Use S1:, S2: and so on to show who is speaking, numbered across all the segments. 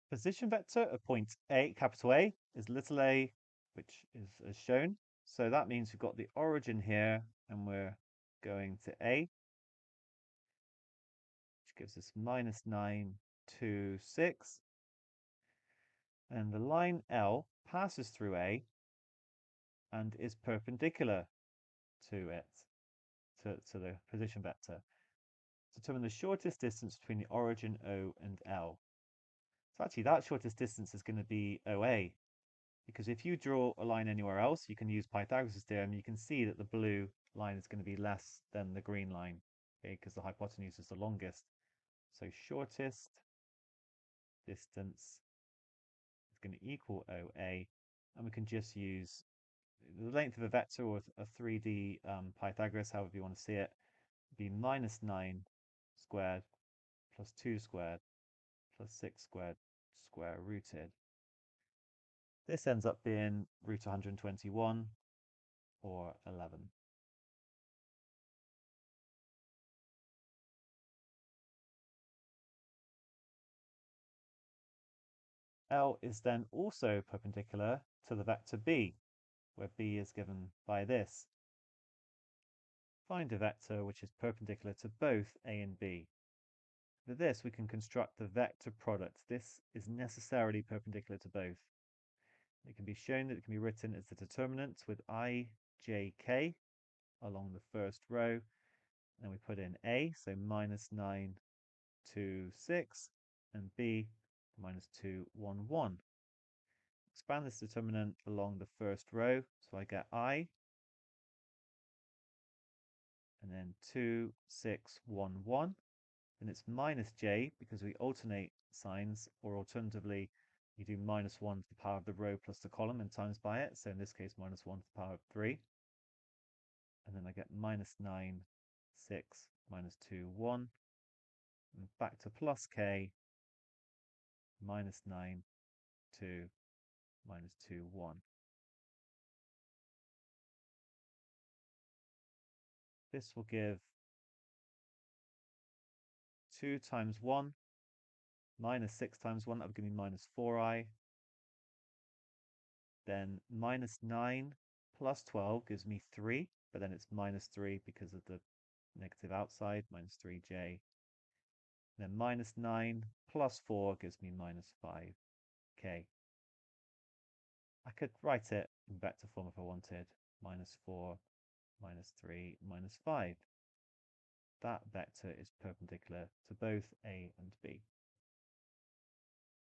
S1: Position vector of point A, capital A, is little a, which is as shown. So that means we've got the origin here, and we're going to A, which gives us -9, 2, 6. And the line L passes through A and is perpendicular to it, to the position vector. Determine the shortest distance between the origin O and L. So actually that shortest distance is going to be OA, because if you draw a line anywhere else, you can use Pythagoras' theorem, you can see that the blue line is going to be less than the green line, okay, because the hypotenuse is the longest. So shortest distance is going to equal OA, and we can just use the length of a vector or a 3D Pythagoras, however you want to see it, be -9 squared plus 2 squared plus 6 squared square rooted. This ends up being root 121 or 11. L is then also perpendicular to the vector B, where B is given by this. Find a vector which is perpendicular to both A and B. For this, we can construct the vector product. This is necessarily perpendicular to both. It can be shown that it can be written as the determinant with I, J, K along the first row. And we put in A, so -9, 2, 6, and B, -2, 1, 1. Expand this determinant along the first row, so I get I, and then 2, 6, 1, 1. Then it's -j because we alternate signs, or alternatively, you do -1 to the power of the row plus the column and times by it. So in this case, -1 to the power of 3. And then I get -9, 6, -2, 1. And back to plus k, -9, 2, -2, 1. This will give 2 times 1, -6 times 1, that would give me -4i. Then -9 plus 12 gives me 3, but then it's -3 because of the negative outside, -3j. Then -9 plus 4 gives me -5k. I could write it in vector form if I wanted. -4, -3, -5. That vector is perpendicular to both A and B.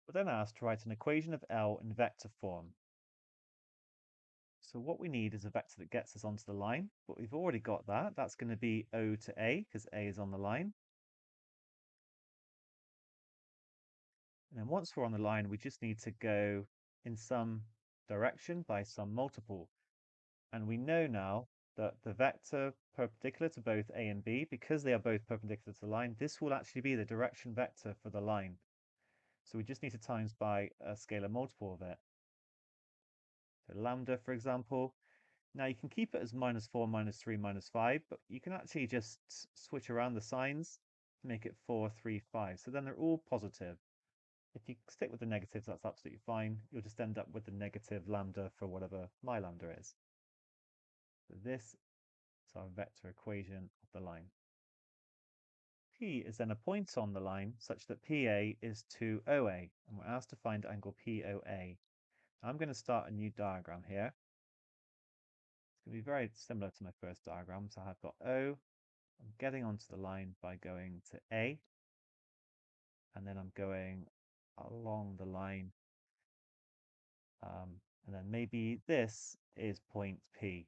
S1: We're then asked to write an equation of L in vector form. So what we need is a vector that gets us onto the line, but we've already got that. That's going to be O to A, because A is on the line. And then once we're on the line, we just need to go in some direction by some multiple. And we know now that the vector perpendicular to both A and B, because they are both perpendicular to the line, this will actually be the direction vector for the line. So we just need to times by a scalar multiple of it. So lambda, for example. Now you can keep it as -4, -3, -5, but you can actually just switch around the signs to make it 4, 3, 5. So then they're all positive. If you stick with the negatives, that's absolutely fine. You'll just end up with the negative lambda for whatever my lambda is. So this is our vector equation of the line. P is then a point on the line such that PA is to OA, and we're asked to find angle POA. I'm going to start a new diagram here. It's going to be very similar to my first diagram. So I've got O, I'm getting onto the line by going to A, and then I'm going along the line, and then maybe this is point P.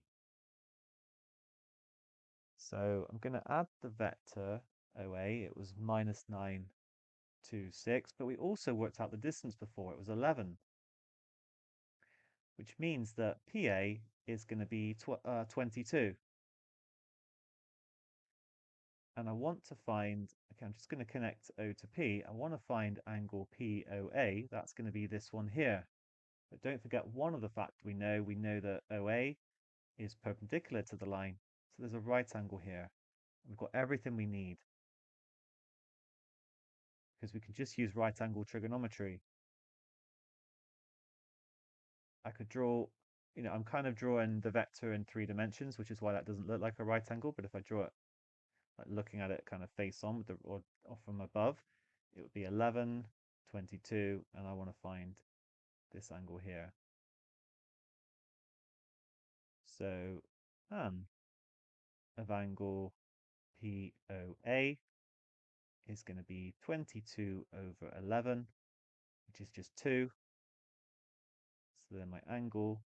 S1: So I'm going to add the vector OA. It was -9, 2, 6, but we also worked out the distance before. It was 11, which means that PA is going to be 22. And I want to find, okay, I'm just going to connect O to P. I want to find angle POA. That's going to be this one here. But don't forget one other fact we know that OA is perpendicular to the line. So there's a right angle here. We've got everything we need, because we can just use right angle trigonometry. I could draw, I'm kind of drawing the vector in 3 dimensions, which is why that doesn't look like a right angle. But if I draw it like looking at it kind of face on with or from above, it would be 11, 22, and I want to find this angle here. So tan of angle POA is going to be 22 over 11, which is just 2. So then my angle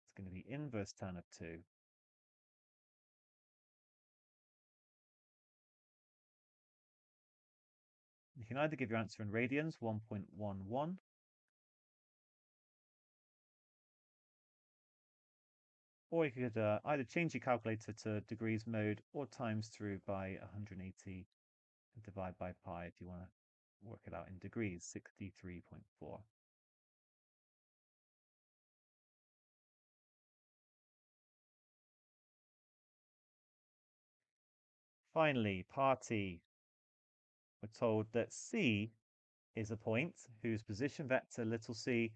S1: is going to be inverse tan of 2. You can either give your answer in radians, 1.11, or you could either change your calculator to degrees mode or times through by 180 and divide by pi if you want to work it out in degrees, 63.4. Finally, party. We're told that C is a point whose position vector little c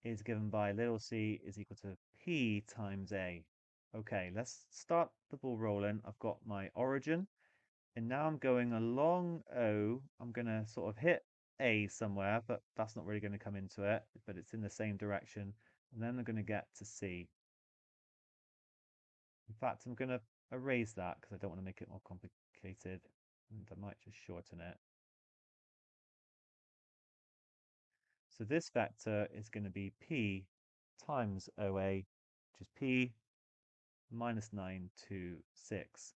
S1: is given by little c is equal to p times a. Okay, let's start the ball rolling. I've got my origin, and now I'm going along O. I'm going to sort of hit A somewhere, but that's not really going to come into it, but it's in the same direction. And then I'm going to get to C. In fact, I'm going to erase that because I don't want to make it more complicated. And I might just shorten it. So this vector is going to be P times OA, which is P minus 9 to 6.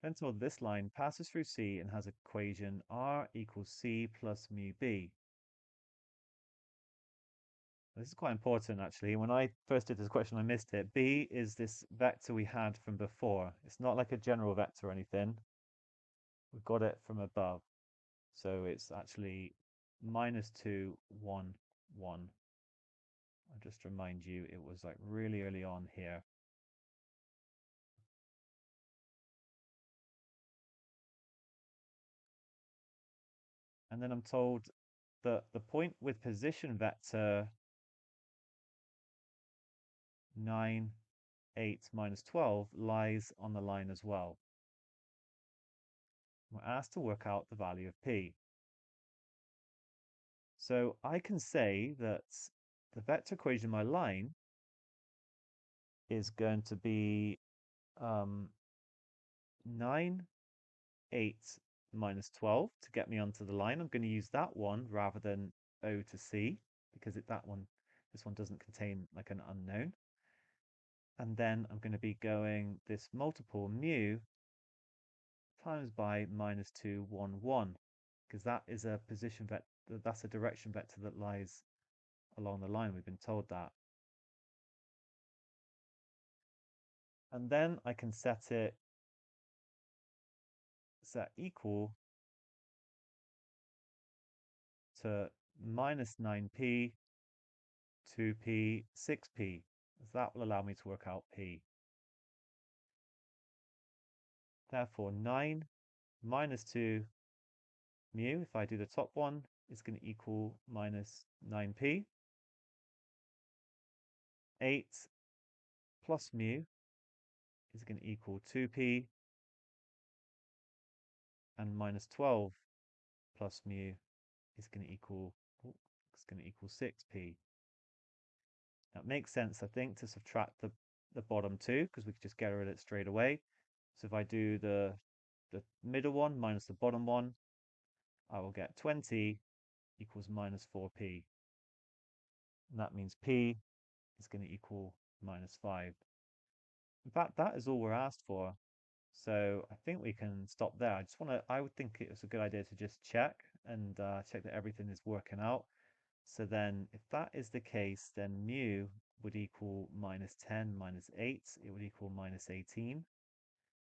S1: Then told this line passes through C and has equation R equals C plus mu B. This is quite important actually. When I first did this question, I missed it. B is this vector we had from before. It's not like a general vector or anything. We've got it from above. So it's actually minus 2, 1, 1. I'll just remind you, it was like really early on here. And then I'm told that the point with position vector 9, 8, minus 12 lies on the line as well. We're asked to work out the value of P. So I can say that the vector equation of my line is going to be 9, 8, minus 12 to get me onto the line. I'm going to use that one rather than O to C because this one doesn't contain like an unknown. And then I'm going to be going this multiple mu times by minus 2, 1, 1, because that is a position vector, that's a direction vector that lies along the line. We've been told that. And then I can set equal to minus 9p, 2p, 6p, as that will allow me to work out p. Therefore, 9 minus 2 mu, if I do the top one, is going to equal minus 9p. 8 plus mu is going to equal 2p, and minus 12 plus mu is going to equal 6p. Now it makes sense, I think, to subtract the bottom two because we could just get rid of it straight away. So if I do the middle one minus the bottom one, I will get 20 equals minus 4p. And that means p is going to equal minus 5. In fact, that is all we're asked for. So I think we can stop there. I would think it was a good idea to just check and check that everything is working out. So then if that is the case, then mu would equal minus 10 minus 8. It would equal minus 18.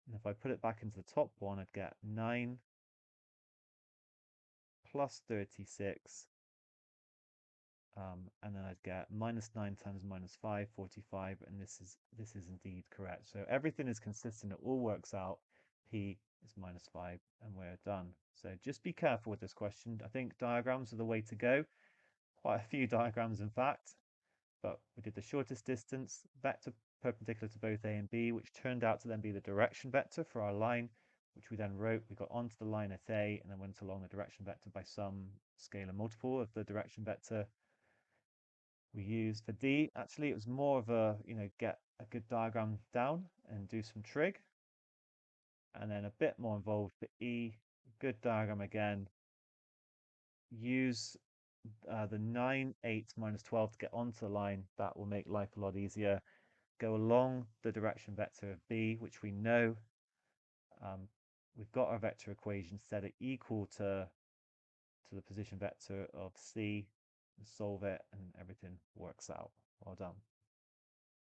S1: And if I put it back into the top one, I'd get 9 plus 36. And then I'd get minus 9 times minus 5, 45, and this is indeed correct. So everything is consistent, it all works out. P is minus 5, and we're done. So just be careful with this question. I think diagrams are the way to go. quite a few diagrams in fact, but we did the shortest distance, vector perpendicular to both A and B, which turned out to then be the direction vector for our line, which we then wrote. We got onto the line at A and then went along the direction vector by some scalar multiple of the direction vector we used. For D, actually, it was more of a, get a good diagram down and do some trig. And then a bit more involved for E, good diagram again. Use the 9, 8, minus 12 to get onto the line. That will make life a lot easier. Go along the direction vector of B, which we know. We've got our vector equation, set it equal to the position vector of C, and solve it, and everything works out. Well done.